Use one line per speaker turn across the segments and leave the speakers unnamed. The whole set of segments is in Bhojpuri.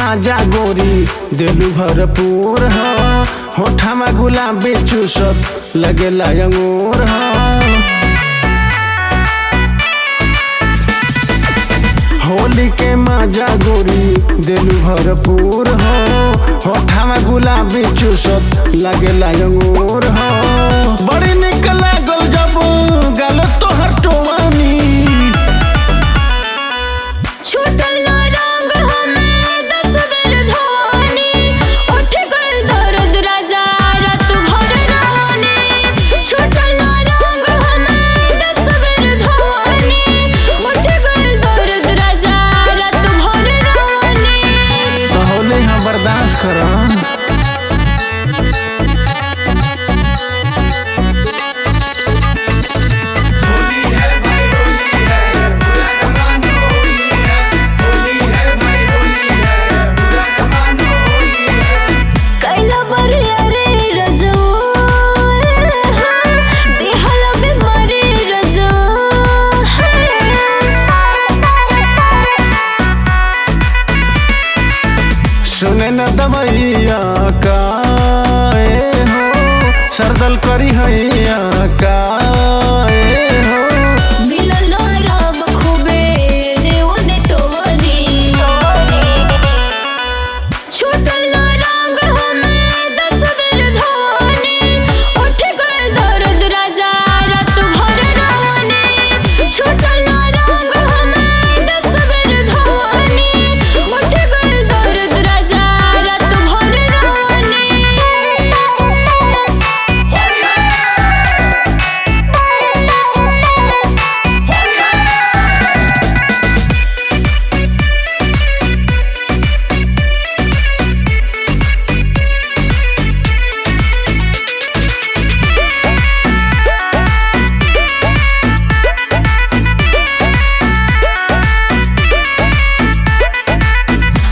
माजा गोरी दिलू भरपूर हो, होठा में गुलाबी चूसत लगेला अंगूर हो। होली के माजा गोरी दिलू भरपूर हो, होठा में गुलाबी चूसत लगेला अंगूर हो। बड़ी निक लागल जब गल तोहर टोवानी, बर्दाश्त करा। सुने न दवैया का हो, सरदल करी हैया का हो।
मिलल राम खूबे रे ओने टोरी, छूटल रंग हमें 10 बेर धोनी, उठ गए दर्द राजा रात भर रोने। छूटल रंग हमें 10 बेर धोनी, उठ गए दर्द राजा रात भर रोने।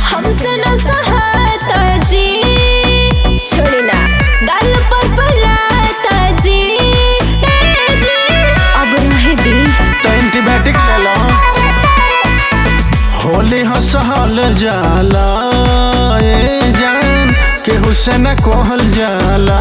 हमसे न सहाता जी, छोड़ी ना गाल पर पराता जी, अब रहे दी
तो एंटीबायोटिक ले लो। होली हंसहल जाला ए जान, केहू से न कहल जाला।